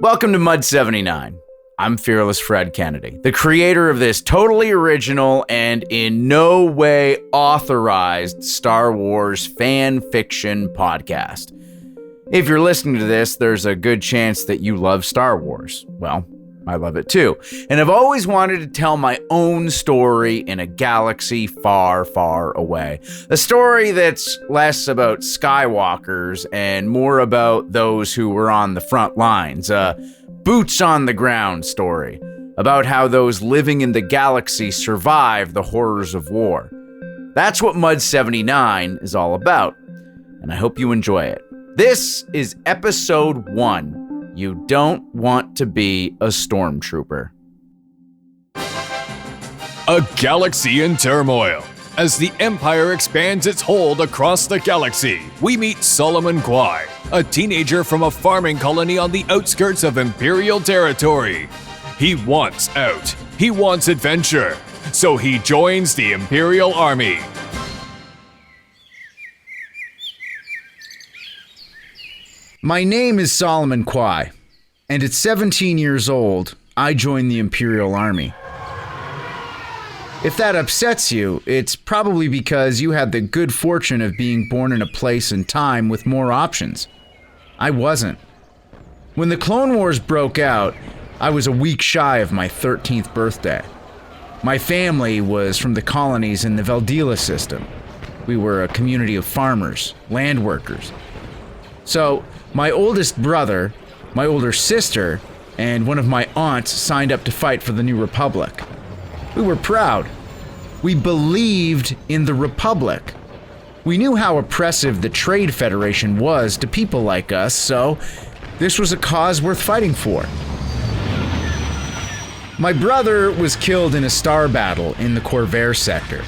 Welcome to Mud 79. I'm Fearless Fred Kennedy, the creator of this totally original and in no way authorized Star Wars fan fiction podcast. If you're listening to this, there's a good chance that you love Star Wars. Well, I love it too. And I've always wanted to tell my own story in a galaxy far, far away. A story that's less about Skywalkers and more about those who were on the front lines. A boots on the ground story about how those living in the galaxy survive the horrors of war. That's what Mud 79 is all about. And I hope you enjoy it. This is episode 1. You don't want to be a stormtrooper. A galaxy in turmoil. As the Empire expands its hold across the galaxy, we meet Soloman Kwai, a teenager from a farming colony on the outskirts of Imperial territory. He wants out. He wants adventure. So he joins the Imperial Army. My name is Soloman Kwai, and at 17 years old, I joined the Imperial Army. If that upsets you, it's probably because you had the good fortune of being born in a place and time with more options. I wasn't. When the Clone Wars broke out, I was a week shy of my 13th birthday. My family was from the colonies in the Birdyellowhead system. We were a community of farmers, land workers. So, my oldest brother, my older sister, and one of my aunts signed up to fight for the New Republic. We were proud. We believed in the Republic. We knew how oppressive the Trade Federation was to people like us, so this was a cause worth fighting for. My brother was killed in a star battle in the Corvair sector.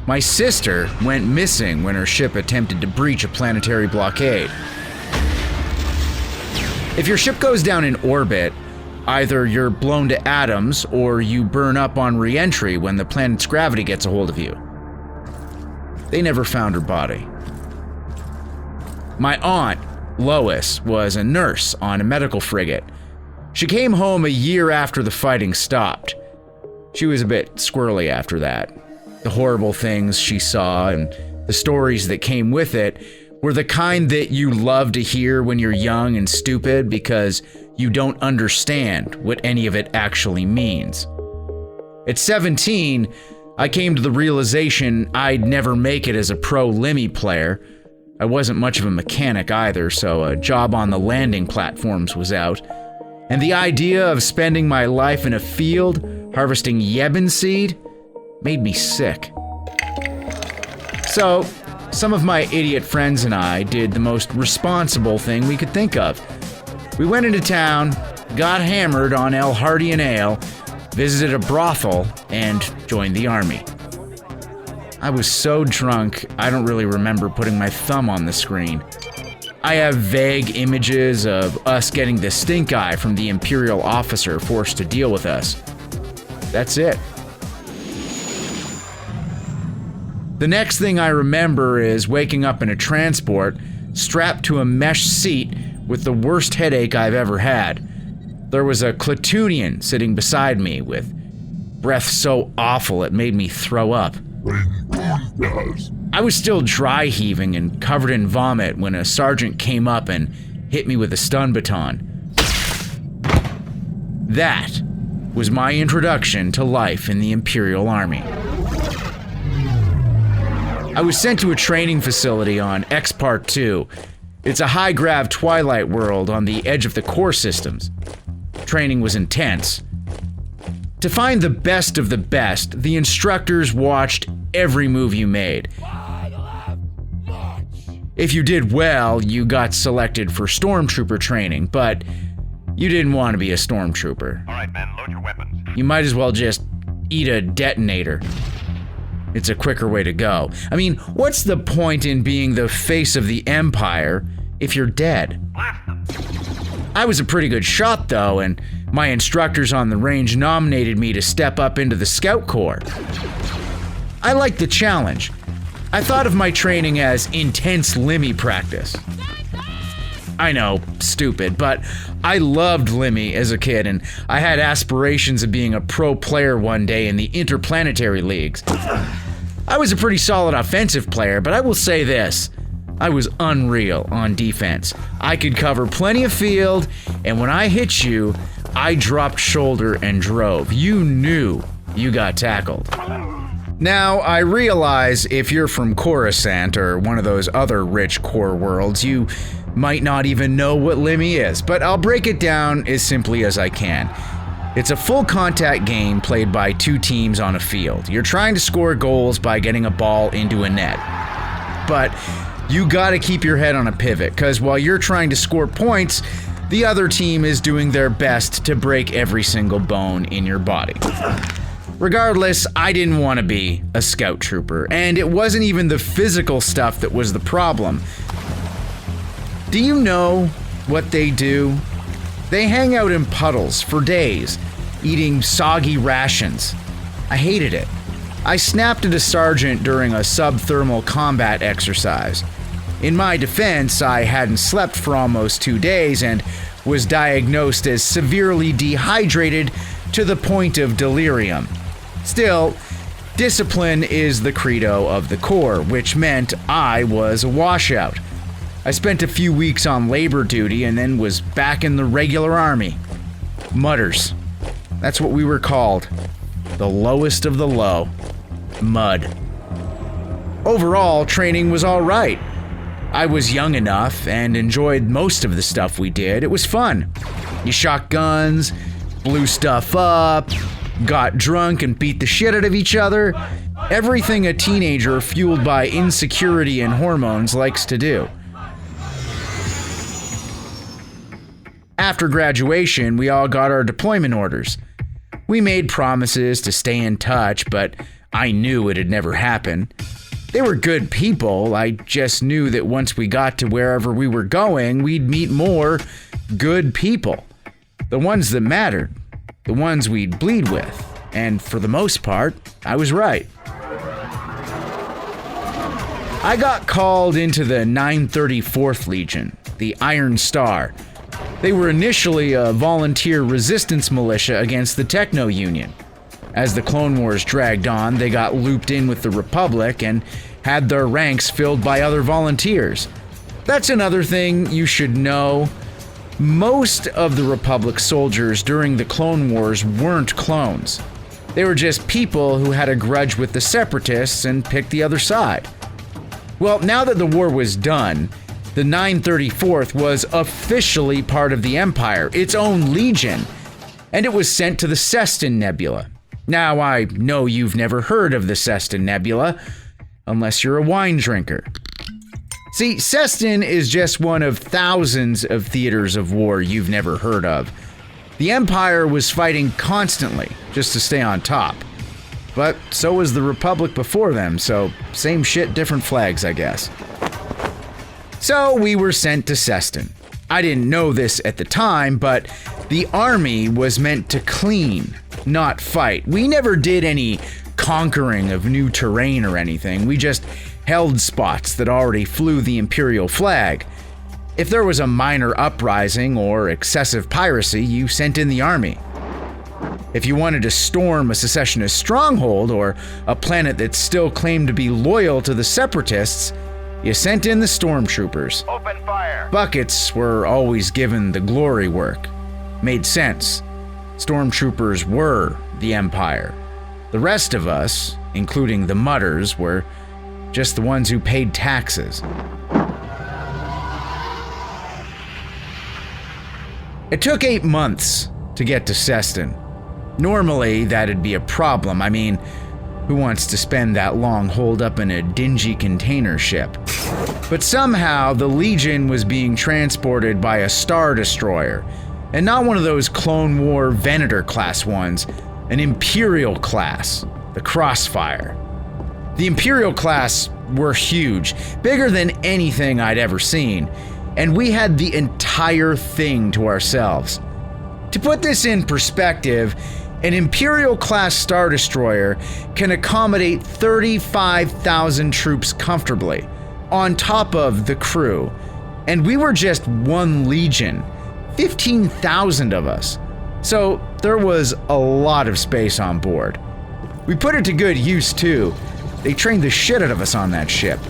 My sister went missing when her ship attempted to breach a planetary blockade. If your ship goes down in orbit, either you're blown to atoms or you burn up on re-entry when the planet's gravity gets a hold of you. They never found her body. My aunt, Lois, was a nurse on a medical frigate. She came home a year after the fighting stopped. She was a bit squirrely after that. The horrible things she saw and the stories that came with it were the kind that you love to hear when you're young and stupid because you don't understand what any of it actually means. At 17, I came to the realization I'd never make it as a pro Limmy player. I wasn't much of a mechanic either, so a job on the landing platforms was out. And the idea of spending my life in a field harvesting yebben seed made me sick. So, some of my idiot friends and I did the most responsible thing we could think of. We went into town, got hammered on El Hardian Ale, visited a brothel, and joined the army. I was so drunk, I don't really remember putting my thumb on the screen. I have vague images of us getting the stink eye from the Imperial officer forced to deal with us. That's it. The next thing I remember is waking up in a transport, strapped to a mesh seat with the worst headache I've ever had. There was a platoonian sitting beside me with breath so awful it made me throw up. I was still dry heaving and covered in vomit when a sergeant came up and hit me with a stun baton. That was my introduction to life in the Imperial Army. I was sent to a training facility on X-Part 2. It's a high-grav twilight world on the edge of the core systems. Training was intense. To find the best of the best, the instructors watched every move you made. If you did well, you got selected for stormtrooper training, but you didn't want to be a stormtrooper. All right, men, load your weapons. You might as well just eat a detonator. It's a quicker way to go. I mean, what's the point in being the face of the Empire if you're dead? Blast them. I was a pretty good shot, though, and my instructors on the range nominated me to step up into the Scout Corps. I liked the challenge. I thought of my training as intense Limmy practice. I know, stupid, but I loved Limmy as a kid, and I had aspirations of being a pro player one day in the interplanetary leagues. I was a pretty solid offensive player, but I will say this. I was unreal on defense. I could cover plenty of field, and when I hit you, I dropped shoulder and drove. You knew you got tackled. Now, I realize if you're from Coruscant or one of those other rich core worlds, you might not even know what Limmy is, but I'll break it down as simply as I can. It's a full contact game played by two teams on a field. You're trying to score goals by getting a ball into a net. But you gotta keep your head on a pivot, because while you're trying to score points, the other team is doing their best to break every single bone in your body. Regardless, I didn't want to be a scout trooper, and it wasn't even the physical stuff that was the problem. Do you know what they do? They hang out in puddles for days, eating soggy rations. I hated it. I snapped at a sergeant during a subthermal combat exercise. In my defense, I hadn't slept for almost 2 days and was diagnosed as severely dehydrated to the point of delirium. Still, discipline is the credo of the Corps, which meant I was a washout. I spent a few weeks on labor duty and then was back in the regular army. Mudders. That's what we were called. The lowest of the low. Mud. Overall, training was all right. I was young enough and enjoyed most of the stuff we did. It was fun. You shot guns, blew stuff up, got drunk and beat the shit out of each other. Everything a teenager fueled by insecurity and hormones likes to do. After graduation, we all got our deployment orders. We made promises to stay in touch, but I knew it'd never happen. They were good people. I just knew that once we got to wherever we were going, we'd meet more good people. The ones that mattered. The ones we'd bleed with. And for the most part, I was right. I got called into the 934th Legion, the Iron Star. They were initially a volunteer resistance militia against the Techno Union. As the Clone Wars dragged on, they got looped in with the Republic and had their ranks filled by other volunteers. That's another thing you should know. Most of the Republic soldiers during the Clone Wars weren't clones. They were just people who had a grudge with the Separatists and picked the other side. Well, now that the war was done, the 934th was officially part of the Empire, its own legion, and it was sent to the Cestin Nebula. Now, I know you've never heard of the Cestin Nebula, unless you're a wine drinker. See, Cestin is just one of thousands of theaters of war you've never heard of. The Empire was fighting constantly just to stay on top. But so was the Republic before them, so same shit, different flags, I guess. So we were sent to Cestin. I didn't know this at the time, but the army was meant to clean, not fight. We never did any conquering of new terrain or anything. We just held spots that already flew the Imperial flag. If there was a minor uprising or excessive piracy, you sent in the army. If you wanted to storm a secessionist stronghold or a planet that still claimed to be loyal to the Separatists, you sent in the stormtroopers. Open fire. Buckets were always given the glory work. Made sense. Stormtroopers were the Empire. The rest of us, including the Mudders, were just the ones who paid taxes. It took 8 months to get to Cestin. Normally, that'd be a problem. I mean, who wants to spend that long holed up in a dingy container ship? But somehow, the Legion was being transported by a Star Destroyer, and not one of those Clone War Venator-class ones, an Imperial class, the Crossfire. The Imperial class were huge, bigger than anything I'd ever seen, and we had the entire thing to ourselves. To put this in perspective, an Imperial-class Star Destroyer can accommodate 35,000 troops comfortably, on top of the crew, And we were just one legion, 15,000 of us. So there was a lot of space on board. We put it to good use too. They trained the shit out of us on that ship.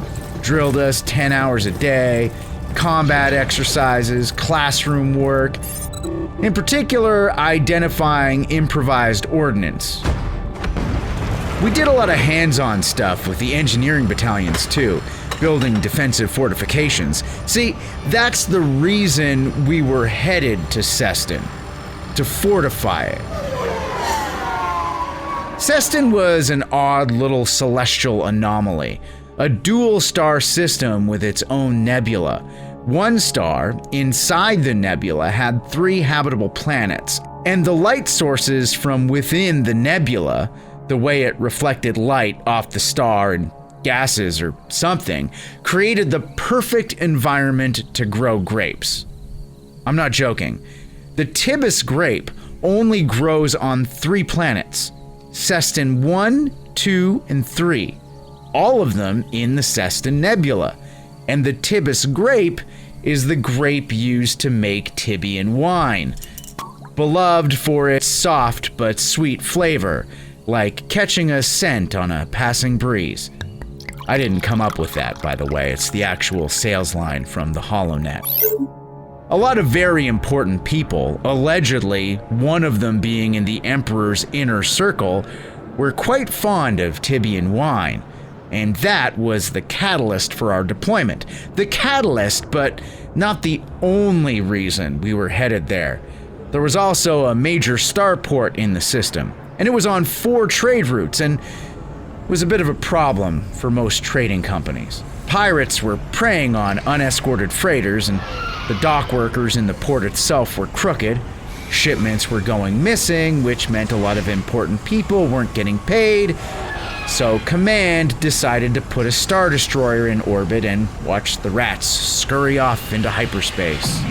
Drilled us 10 hours a day, combat exercises, classroom work, in particular identifying improvised ordnance. We did a lot of hands-on stuff with the engineering battalions too, building defensive fortifications. See, that's the reason we were headed to Cestin, to fortify it. Cestin was an odd little celestial anomaly, a dual-star system with its own nebula. One star, inside the nebula, had 3 habitable planets, and the light sources from within the nebula, the way it reflected light off the star and gases or something, created the perfect environment to grow grapes. I'm not joking. The Tibus grape only grows on 3 planets, Cestin 1, 2, and 3, all of them in the Cestin Nebula, and the Tibus grape is the grape used to make Tibian wine, beloved for its soft but sweet flavor, like catching a scent on a passing breeze. I didn't come up with that, by the way. It's the actual sales line from the HoloNet. A lot of very important people, allegedly one of them being in the Emperor's inner circle, were quite fond of Tibian wine, and that was the catalyst for our deployment. The catalyst, but not the only reason we were headed there. There was also a major starport in the system, and it was on 4 trade routes, and was a bit of a problem for most trading companies. Pirates were preying on unescorted freighters, and the dock workers in the port itself were crooked. Shipments were going missing, which meant a lot of important people weren't getting paid. So Command decided to put a Star Destroyer in orbit and watch the rats scurry off into hyperspace.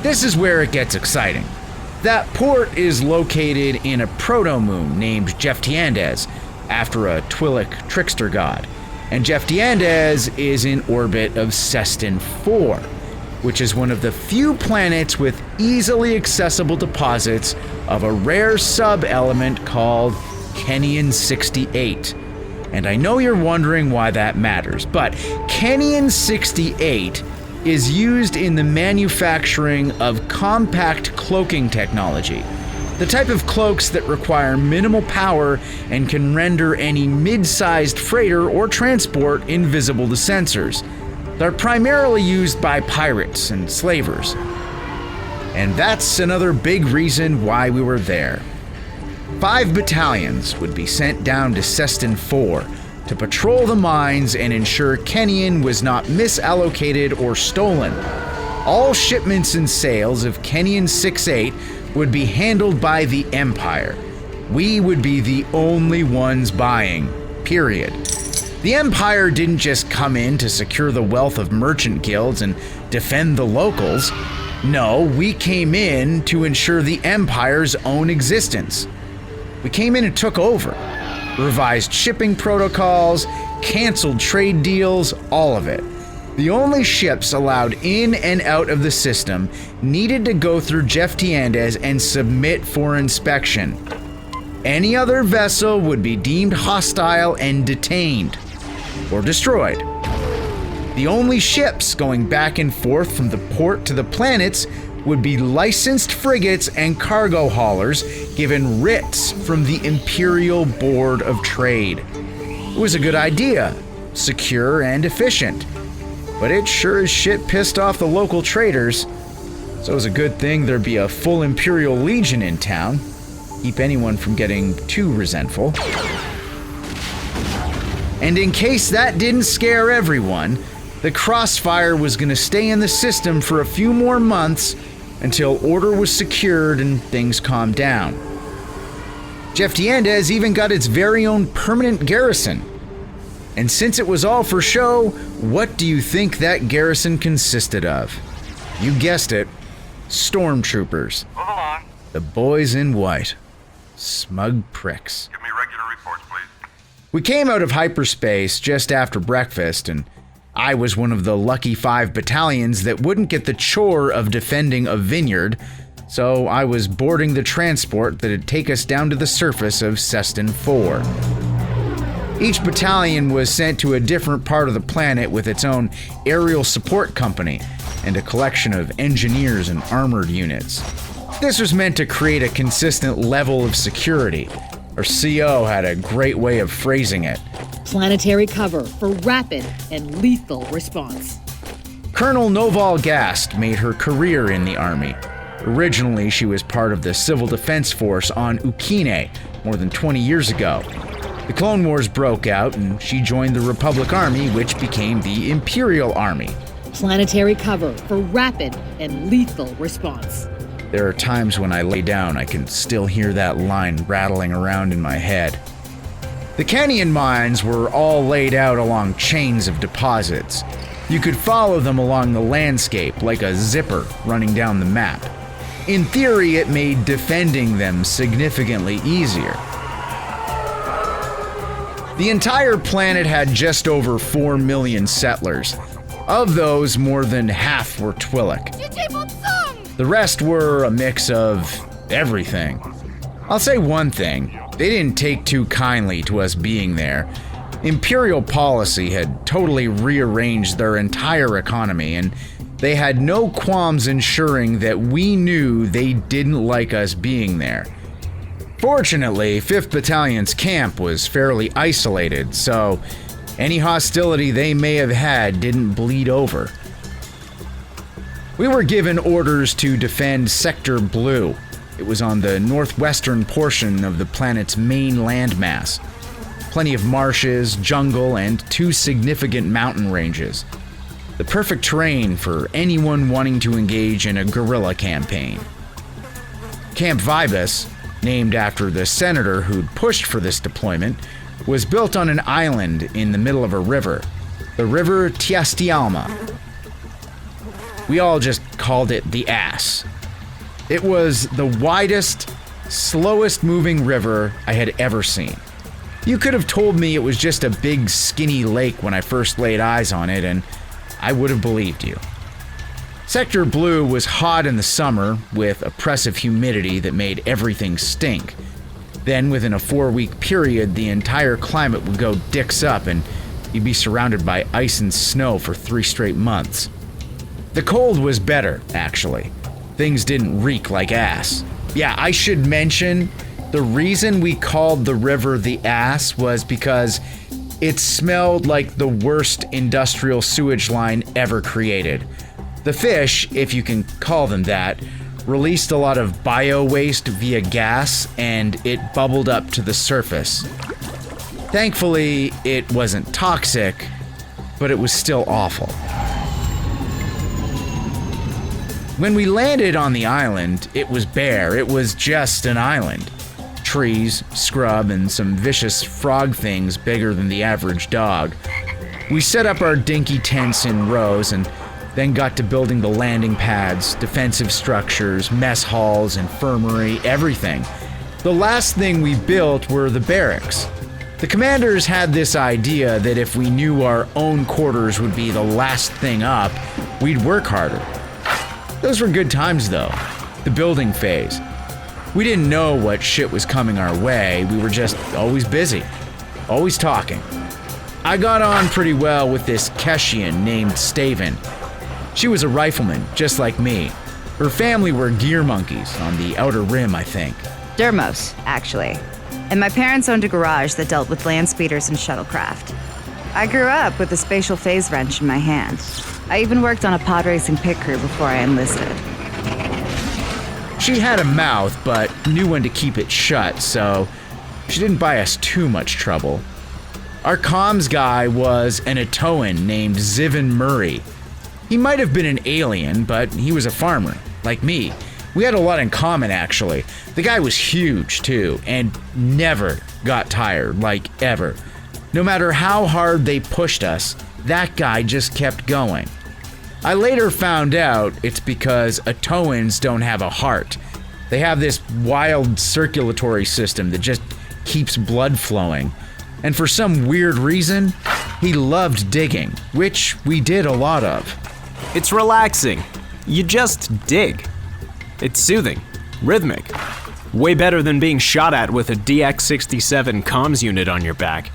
This is where it gets exciting. That port is located in a proto-moon named Jeftiandez, after a Twilic trickster god. And Jeftiandez is in orbit of Cestin IV, which is one of the few planets with easily accessible deposits of a rare sub-element called Kenyan 68. And I know you're wondering why that matters, but Kenyan 68 is used in the manufacturing of compact cloaking technology, the type of cloaks that require minimal power and can render any mid-sized freighter or transport invisible to sensors. They're primarily used by pirates and slavers. And that's another big reason why we were there. 5 battalions would be sent down to Cestin IV to patrol the mines and ensure Kenyan was not misallocated or stolen. All shipments and sales of Kenyan 68 would be handled by the Empire. We would be the only ones buying, period. The Empire didn't just come in to secure the wealth of merchant guilds and defend the locals. No, we came in to ensure the Empire's own existence. We came in and took over. Revised shipping protocols, canceled trade deals, all of it. The only ships allowed in and out of the system needed to go through Jeftiandez and submit for inspection. Any other vessel would be deemed hostile and detained or destroyed. The only ships going back and forth from the port to the planets would be licensed frigates and cargo haulers given writs from the Imperial Board of Trade. It was a good idea, secure and efficient, but it sure as shit pissed off the local traders. So it was a good thing there'd be a full Imperial Legion in town, keep anyone from getting too resentful. And in case that didn't scare everyone, the Crossfire was going to stay in the system for a few more months until order was secured and things calmed down. Jeftiandez even got its very own permanent garrison. And since it was all for show, what do you think that garrison consisted of? You guessed it, stormtroopers. Move along. The boys in white. Smug pricks. Give me regular reports, please. We came out of hyperspace just after breakfast, and I was one of the lucky 5 battalions that wouldn't get the chore of defending a vineyard, so I was boarding the transport that'd take us down to the surface of Cestin IV. Each battalion was sent to a different part of the planet with its own aerial support company and a collection of engineers and armored units. This was meant to create a consistent level of security. Our CO had a great way of phrasing it. Planetary cover for rapid and lethal response. Colonel Noval Ghast made her career in the Army. Originally, she was part of the Civil Defense Force on Ukine more than 20 years ago. The Clone Wars broke out and she joined the Republic Army, which became the Imperial Army. Planetary cover for rapid and lethal response. There are times when I lay down, I can still hear that line rattling around in my head. The Kenyan mines were all laid out along chains of deposits. You could follow them along the landscape like a zipper running down the map. In theory, it made defending them significantly easier. The entire planet had just over 4 million settlers. Of those, more than half were Twi'lek. The rest were a mix of everything. I'll say one thing, they didn't take too kindly to us being there. Imperial policy had totally rearranged their entire economy, and they had no qualms ensuring that we knew they didn't like us being there. Fortunately, 5th Battalion's camp was fairly isolated, so any hostility they may have had didn't bleed over. We were given orders to defend Sector Blue. It was on the northwestern portion of the planet's main landmass. Plenty of marshes, jungle, and 2 significant mountain ranges. The perfect terrain for anyone wanting to engage in a guerrilla campaign. Camp Vibus, named after the senator who'd pushed for this deployment, was built on an island in the middle of a river, the River Tiastialma. We all just called it the Ass. It was the widest, slowest moving river I had ever seen. You could have told me it was just a big skinny lake when I first laid eyes on it, and I would have believed you. Sector Blue was hot in the summer with oppressive humidity that made everything stink. Then within a 4-week period, the entire climate would go dicks up and you'd be surrounded by ice and snow for 3 straight months. The cold was better, actually. Things didn't reek like ass. Yeah, I should mention, the reason we called the river the Ass was because it smelled like the worst industrial sewage line ever created. The fish, if you can call them that, released a lot of bio-waste via gas, and it bubbled up to the surface. Thankfully, it wasn't toxic, but it was still awful. When we landed on the island, it was bare. It was just an island. Trees, scrub, and some vicious frog things bigger than the average dog. We set up our dinky tents in rows and then got to building the landing pads, defensive structures, mess halls, infirmary, everything. The last thing we built were the barracks. The commanders had this idea that if we knew our own quarters would be the last thing up, we'd work harder. Those were good times though, the building phase. We didn't know what shit was coming our way, we were just always busy, always talking. I got on pretty well with this Keshian named Staven. She was a rifleman, just like me. Her family were gear monkeys on the Outer Rim, I think. Dermos, actually. And my parents owned a garage that dealt with land speeders and shuttlecraft. I grew up with a spatial phase wrench in my hand. I even worked on a pod racing pit crew before I enlisted. She had a mouth, but knew when to keep it shut, so she didn't buy us too much trouble. Our comms guy was an Atoan named Zivin Murray. He might have been an alien, but he was a farmer, like me. We had a lot in common, actually. The guy was huge, too, and never got tired, like ever. No matter how hard they pushed us, that guy just kept going. I later found out it's because Atoans don't have a heart. They have this wild circulatory system that just keeps blood flowing. And for some weird reason, He loved digging, which we did a lot of. It's relaxing. You just dig. It's soothing, rhythmic. Way better than being shot at with a DX-67 comms unit on your back.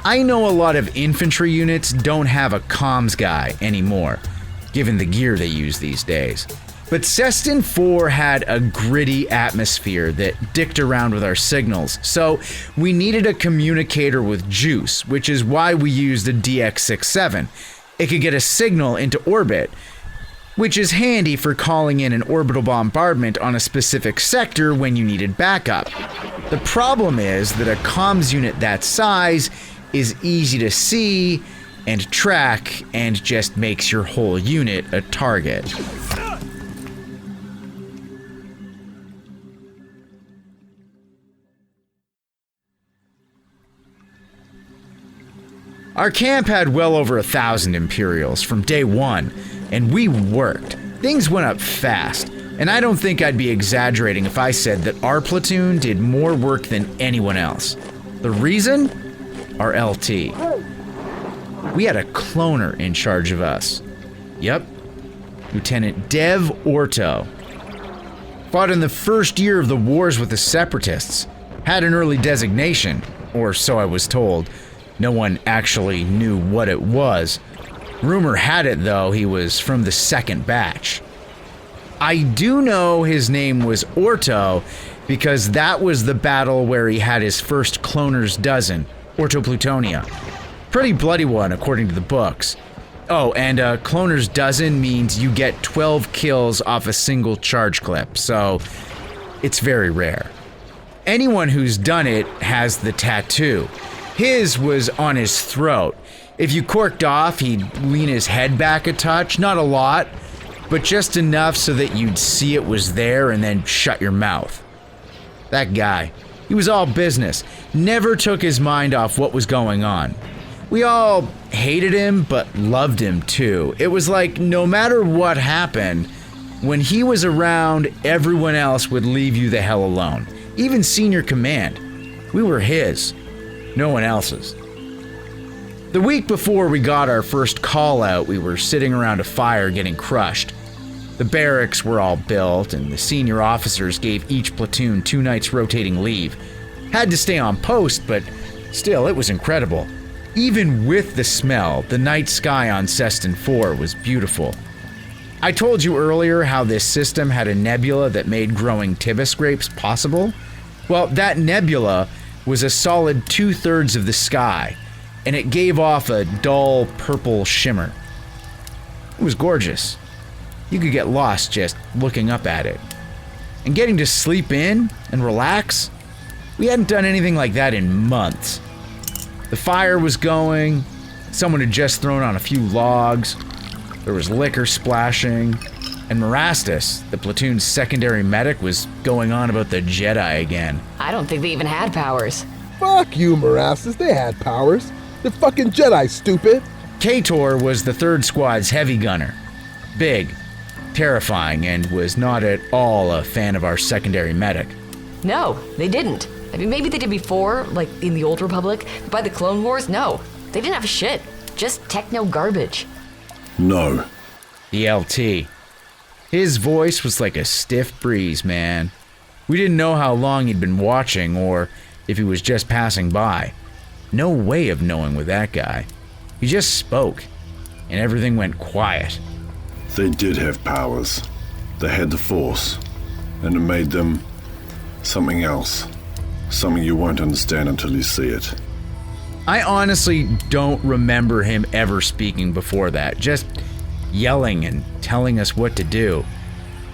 I know a lot of infantry units don't have a comms guy anymore, given the gear they use these days. But Cestin IV had a gritty atmosphere that dicked around with our signals, so we needed a communicator with juice, which is why we used the DX-67. It could get a signal into orbit, which is handy for calling in an orbital bombardment on a specific sector when you needed backup. The problem is that a comms unit that size is easy to see and track and just makes your whole unit a target. Our camp had well over 1,000 Imperials from day one, and we worked. Things went up fast, and I don't think I'd be exaggerating if I said that our platoon did more work than anyone else. The reason? Our LT. We had a cloner in charge of us. Yep, Lieutenant Dev Orto. Fought in the first year of the wars with the Separatists. Had an early designation, or so I was told. No one actually knew what it was. Rumor had it, though, he was from the second batch. I do know his name was Orto because that was the battle where he had his first cloner's dozen, Orto Plutonia. Pretty bloody one, according to the books. Oh, and a cloner's dozen means you get 12 kills off a single charge clip, so it's very rare. Anyone who's done it has the tattoo. His was on his throat. If you corked off, he'd lean his head back a touch, not a lot, but just enough so that you'd see it was there and then shut your mouth. That guy, he was all business, never took his mind off what was going on. We all hated him, but loved him too. It was like no matter what happened, when he was around, everyone else would leave you the hell alone. Even senior command. We were his, no one else's. The week before we got our first call out, we were sitting around a fire getting crushed. The barracks were all built, and the senior officers gave each platoon 2 nights rotating leave. Had to stay on post, but still, it was incredible. Even with the smell, the night sky on Cestin IV was beautiful. I told you earlier how this system had a nebula that made growing tibus grapes possible. Well, that nebula was a solid 2/3 of the sky, and it gave off a dull purple shimmer. It was gorgeous. You could get lost just looking up at it. And getting to sleep in and relax, we hadn't done anything like that in months. The fire was going, someone had just thrown on a few logs, there was liquor splashing, and Marastus, the platoon's secondary medic, was going on about the Jedi again. I don't think they even had powers. Fuck you, Marastus, they had powers. They're fucking Jedi, stupid. Kator was the 3rd Squad's heavy gunner. Big, terrifying, and was not at all a fan of our secondary medic. No, they didn't. I mean, maybe they did before, like in the Old Republic, but by the Clone Wars, no. They didn't have shit. Just techno garbage. No. The LT. His voice was like a stiff breeze, man. We didn't know how long he'd been watching or if he was just passing by. No way of knowing with that guy. He just spoke, and everything went quiet. They did have powers. They had the Force, and it made them something else. Something you won't understand until you see it. I honestly don't remember him ever speaking before that, just yelling and telling us what to do.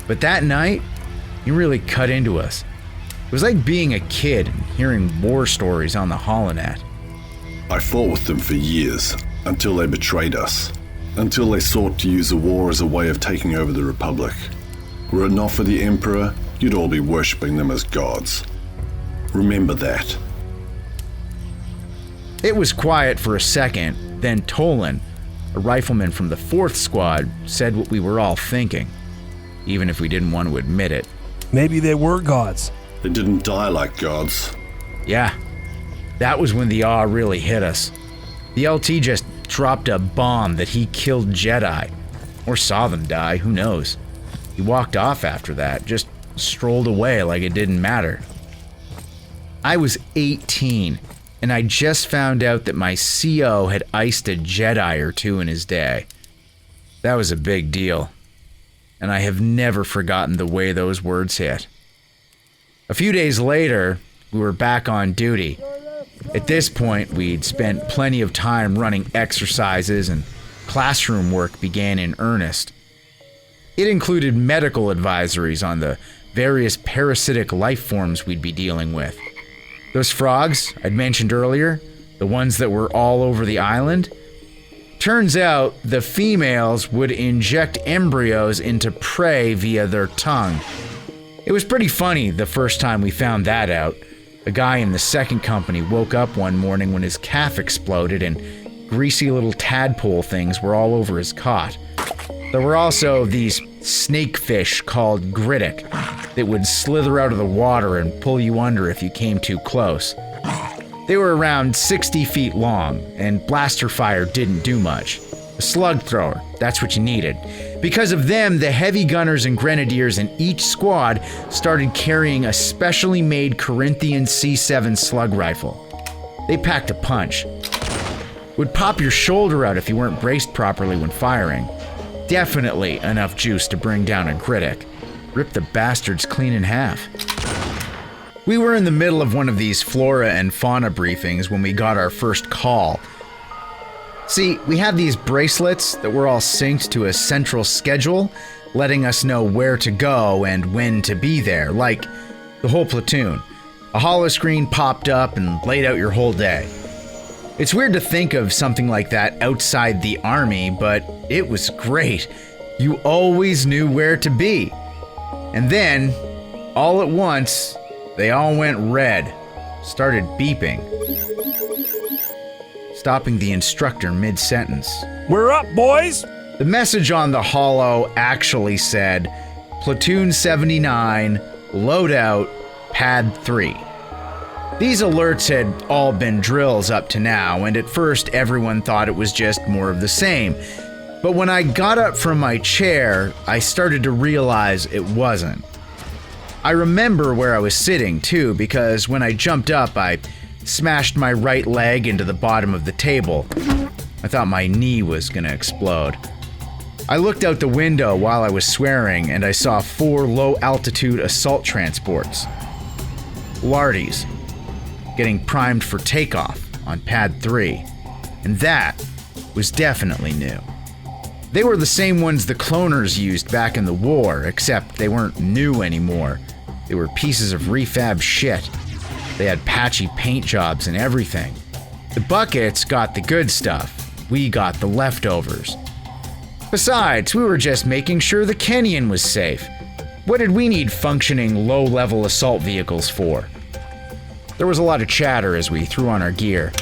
But that night, he really cut into us. It was like being a kid and hearing war stories on the holonet. I fought with them for years, until they betrayed us. Until they sought to use the war as a way of taking over the Republic. Were it not for the Emperor, you'd all be worshipping them as gods. Remember that. It was quiet for a second, then Tolan, a rifleman from the 4th Squad, said what we were all thinking, even if we didn't want to admit it. Maybe they were gods. They didn't die like gods. Yeah, that was when the awe really hit us. The LT just dropped a bomb that he killed Jedi. Or saw them die, who knows. He walked off after that, just strolled away like it didn't matter. I was 18, and I just found out that my CO had iced a Jedi or two in his day. That was a big deal, and I have never forgotten the way those words hit. A few days later, we were back on duty. At this point, we'd spent plenty of time running exercises, and classroom work began in earnest. It included medical advisories on the various parasitic life forms we'd be dealing with. Those frogs I'd mentioned earlier, the ones that were all over the island, turns out the females would inject embryos into prey via their tongue. It was pretty funny the first time we found that out. A guy in the second company woke up one morning when his calf exploded and greasy little tadpole things were all over his cot. There were also these snakefish called Griddick that would slither out of the water and pull you under if you came too close. They were around 60 feet long, and blaster fire didn't do much. A slug thrower, that's what you needed. Because of them, the heavy gunners and grenadiers in each squad started carrying a specially made Corinthian C7 slug rifle. They packed a punch. Would pop your shoulder out if you weren't braced properly when firing. Definitely enough juice to bring down a Griddick. Rip the bastards clean in half. We were in the middle of one of these flora and fauna briefings when we got our first call. See, we had these bracelets that were all synced to a central schedule, letting us know where to go and when to be there, like the whole platoon. A holoscreen popped up and laid out your whole day. It's weird to think of something like that outside the army, but it was great. You always knew where to be. And then, all at once, they all went red, started beeping, stopping the instructor mid-sentence. We're up, boys! The message on the holo actually said, Platoon 79, loadout, pad 3. These alerts had all been drills up to now, and at first everyone thought it was just more of the same. But when I got up from my chair, I started to realize it wasn't. I remember where I was sitting, too, because when I jumped up, I smashed my right leg into the bottom of the table. I thought my knee was gonna explode. I looked out the window while I was swearing, and I saw 4 low-altitude assault transports. Lardies. Getting primed for takeoff on pad 3. And that was definitely new. They were the same ones the cloners used back in the war, except they weren't new anymore. They were pieces of refab shit. They had patchy paint jobs and everything. The buckets got the good stuff. We got the leftovers. Besides, we were just making sure the Kenyan was safe. What did we need functioning low-level assault vehicles for? There was a lot of chatter as we threw on our gear.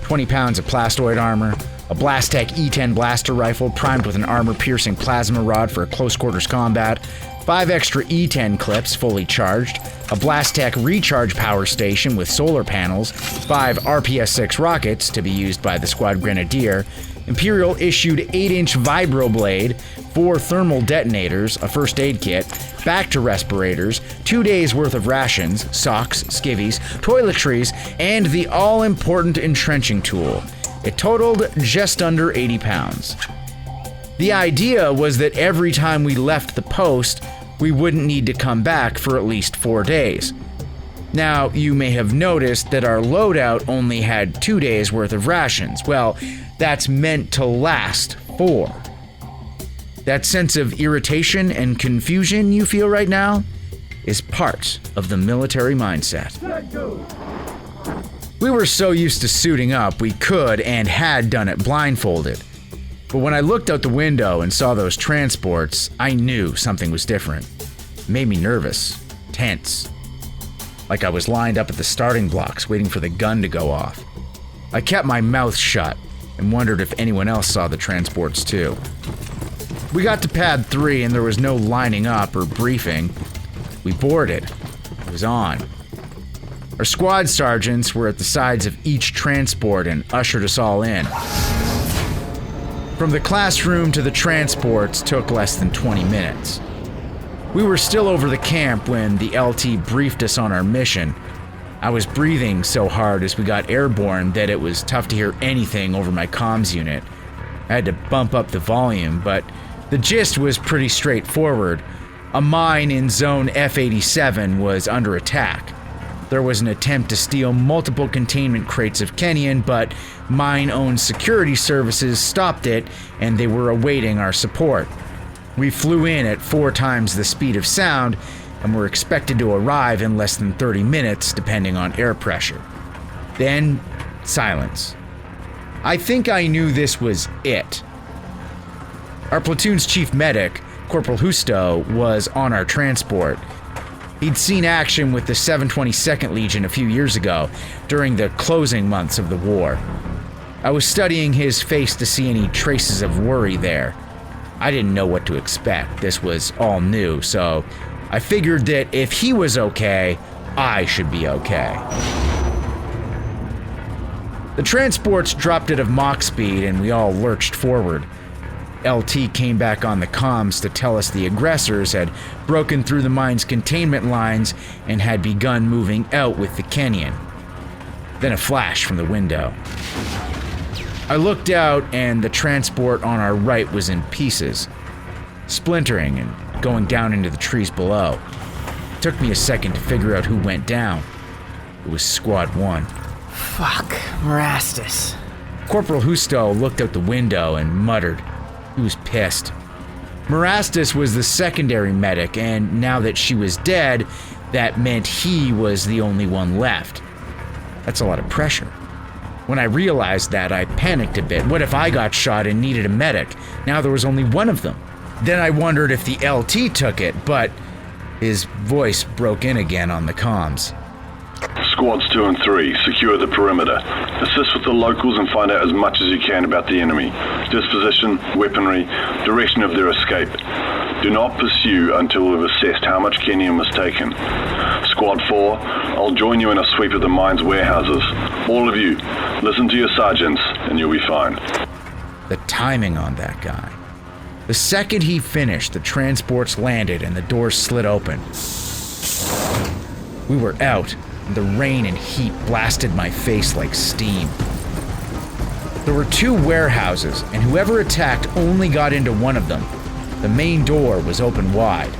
20 pounds of plastoid armor, a Blastech E10 blaster rifle primed with an armor-piercing plasma rod for close-quarters combat, 5 extra E10 clips fully charged, a Blastech recharge power station with solar panels, 5 RPS-6 rockets to be used by the squad grenadier, Imperial issued 8-inch vibroblade, 4 thermal detonators, a first aid kit, back to respirators, 2 days worth of rations, socks, skivvies, toiletries, and the all-important entrenching tool. It totaled just under 80 pounds. The idea was that every time we left the post, we wouldn't need to come back for at least 4 days. Now, you may have noticed that our loadout only had 2 days worth of rations. Well, that's meant to last 4. That sense of irritation and confusion you feel right now is part of the military mindset. We were so used to suiting up, we could and had done it blindfolded. But when I looked out the window and saw those transports, I knew something was different. It made me nervous, tense. Like I was lined up at the starting blocks waiting for the gun to go off. I kept my mouth shut and wondered if anyone else saw the transports too. We got to pad 3 and there was no lining up or briefing. We boarded. It was on. Our squad sergeants were at the sides of each transport and ushered us all in. From the classroom to the transports took less than 20 minutes. We were still over the camp when the LT briefed us on our mission. I was breathing so hard as we got airborne that it was tough to hear anything over my comms unit. I had to bump up the volume, but the gist was pretty straightforward. A mine in Zone F-87 was under attack. There was an attempt to steal multiple containment crates of Kenyan, but mine-owned security services stopped it, and they were awaiting our support. We flew in at 4 times the speed of sound, and were expected to arrive in less than 30 minutes, depending on air pressure. Then, silence. I think I knew this was it. Our platoon's chief medic, Corporal Husto, was on our transport. He'd seen action with the 722nd Legion a few years ago, during the closing months of the war. I was studying his face to see any traces of worry there. I didn't know what to expect. This was all new, so I figured that if he was okay, I should be okay. The transports dropped out of Mach speed and we all lurched forward. LT came back on the comms to tell us the aggressors had broken through the mine's containment lines and had begun moving out with the Kenyan. Then a flash from the window. I looked out and the transport on our right was in pieces, splintering and going down into the trees below. It took me a second to figure out who went down. It was Squad 1. Fuck, Marastus. Corporal Husto looked out the window and muttered. He was pissed. Marastus was the secondary medic, and now that she was dead, that meant he was the only one left. That's a lot of pressure. When I realized that, I panicked a bit. What if I got shot and needed a medic? Now there was only one of them. Then I wondered if the LT took it, but his voice broke in again on the comms. Squads 2 and 3, secure the perimeter. Assist with the locals and find out as much as you can about the enemy. Disposition, weaponry, direction of their escape. Do not pursue until we've assessed how much Kenyan was taken. Squad 4, I'll join you in a sweep of the mine's warehouses. All of you, listen to your sergeants and you'll be fine. The timing on that guy. The second he finished, the transports landed and the doors slid open. We were out, and the rain and heat blasted my face like steam. There were 2 warehouses, and whoever attacked only got into one of them. The main door was open wide.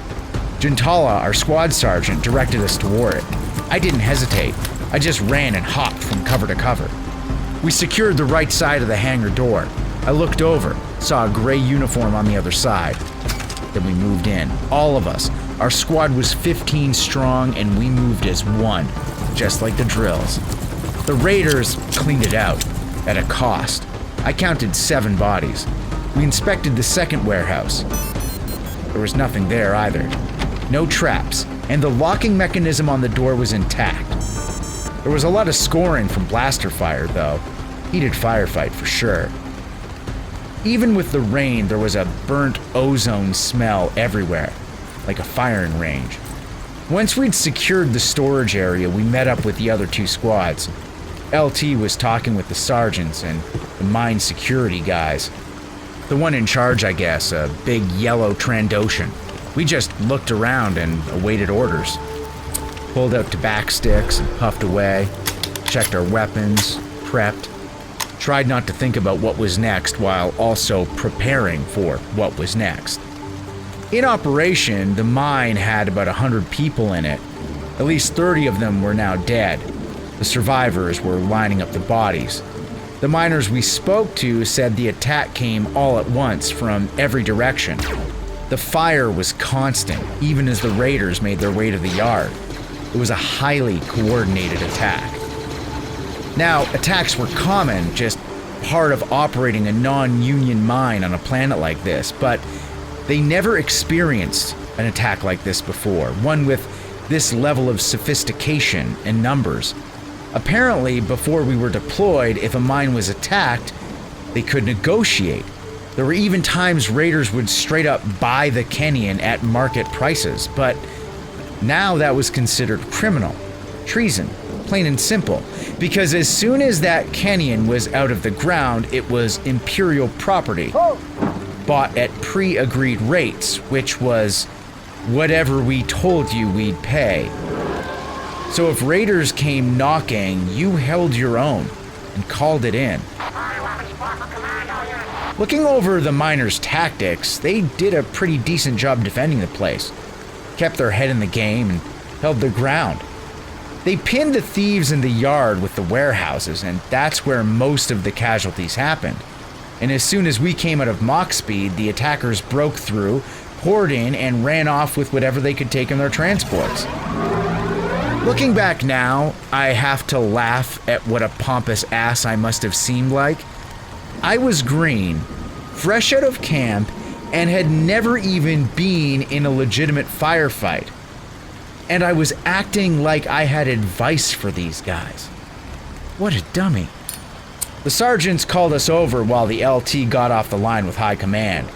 Jintalla, our squad sergeant, directed us toward it. I didn't hesitate. I just ran and hopped from cover to cover. We secured the right side of the hangar door. I looked over, saw a gray uniform on the other side. Then we moved in, all of us. Our squad was 15 strong and we moved as one, just like the drills. The raiders cleaned it out, at a cost. I counted 7 bodies. We inspected the second warehouse. There was nothing there either. No traps, and the locking mechanism on the door was intact. There was a lot of scoring from blaster fire, though. Heated firefight for sure. Even with the rain, there was a burnt ozone smell everywhere, like a firing range. Once we'd secured the storage area, we met up with the other 2 squads. LT was talking with the sergeants and the mine security guys. The one in charge, I guess, a big yellow Trandoshan. We just looked around and awaited orders. Pulled out tobacco sticks and puffed away, checked our weapons, prepped. Tried not to think about what was next while also preparing for what was next. In operation, the mine had about 100 people in it. At least 30 of them were now dead. The survivors were lining up the bodies. The miners we spoke to said the attack came all at once from every direction. The fire was constant, even as the raiders made their way to the yard. It was a highly coordinated attack. Now, attacks were common, just part of operating a non-union mine on a planet like this, but they never experienced an attack like this before, one with this level of sophistication and numbers. Apparently, before we were deployed, if a mine was attacked, they could negotiate. There were even times raiders would straight up buy the Kenyan at market prices, but now that was considered criminal, treason. Plain and simple. Because as soon as that canyon was out of the ground, it was Imperial property. Bought at pre-agreed rates, which was whatever we told you we'd pay. So if raiders came knocking, you held your own and called it in. Looking over the miners' tactics, they did a pretty decent job defending the place. Kept their head in the game and held their ground. They pinned the thieves in the yard with the warehouses, and that's where most of the casualties happened. And as soon as we came out of Mach speed, the attackers broke through, poured in, and ran off with whatever they could take in their transports. Looking back now, I have to laugh at what a pompous ass I must have seemed like. I was green, fresh out of camp, and had never even been in a legitimate firefight. And I was acting like I had advice for these guys. What a dummy. The sergeants called us over while the LT got off the line with high command.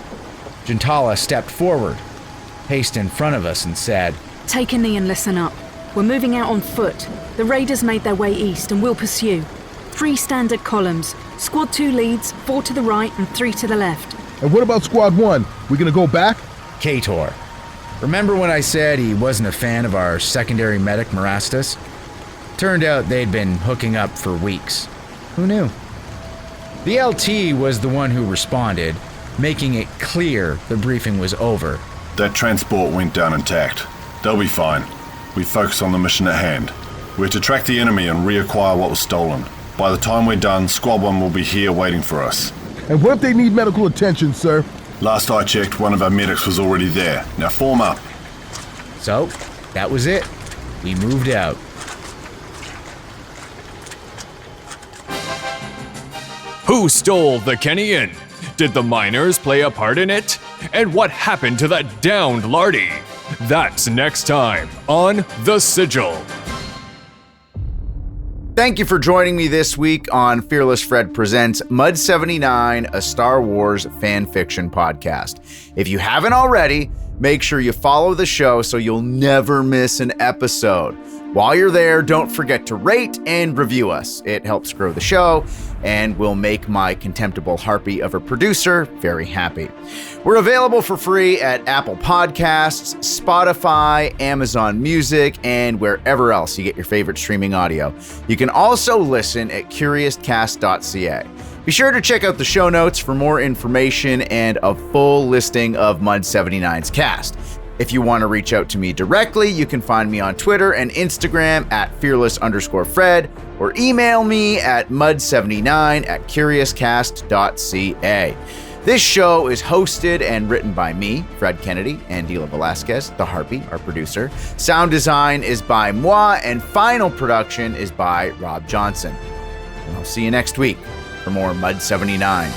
Jintalla stepped forward, paced in front of us, and said, "Take a knee and listen up. We're moving out on foot. The raiders made their way east and we'll pursue. 3 standard columns. Squad 2 leads, 4 to the right and 3 to the left." And what about Squad 1? We gonna go back? Kator. Remember when I said he wasn't a fan of our secondary medic Marastus? Turned out they'd been hooking up for weeks. Who knew? The LT was the one who responded, making it clear the briefing was over. That transport went down intact. They'll be fine. We focus on the mission at hand. We're to track the enemy and reacquire what was stolen. By the time we're done, Squad 1 will be here waiting for us. And what if they need medical attention, sir? Last I checked, one of our medics was already there. Now form up. So, that was it. We moved out. Who stole the canyon? Did the miners play a part in it? And what happened to that downed Lardy? That's next time on The Sigil. Thank you for joining me this week on Fearless Fred Presents Mud 79, a Star Wars fan fiction podcast. If you haven't already, make sure you follow the show so you'll never miss an episode. While you're there, don't forget to rate and review us. It helps grow the show and will make my contemptible harpy of a producer very happy. We're available for free at Apple Podcasts, Spotify, Amazon Music, and wherever else you get your favorite streaming audio. You can also listen at curiouscast.ca. Be sure to check out the show notes for more information and a full listing of Mud 79's cast. If you want to reach out to me directly, you can find me on Twitter and Instagram at fearless_Fred, or email me at mud79@curiouscast.ca. This show is hosted and written by me, Fred Kennedy, and Dila Velasquez, the Harpy, our producer. Sound design is by moi, and final production is by Rob Johnson. And I'll see you next week for more Mud 79.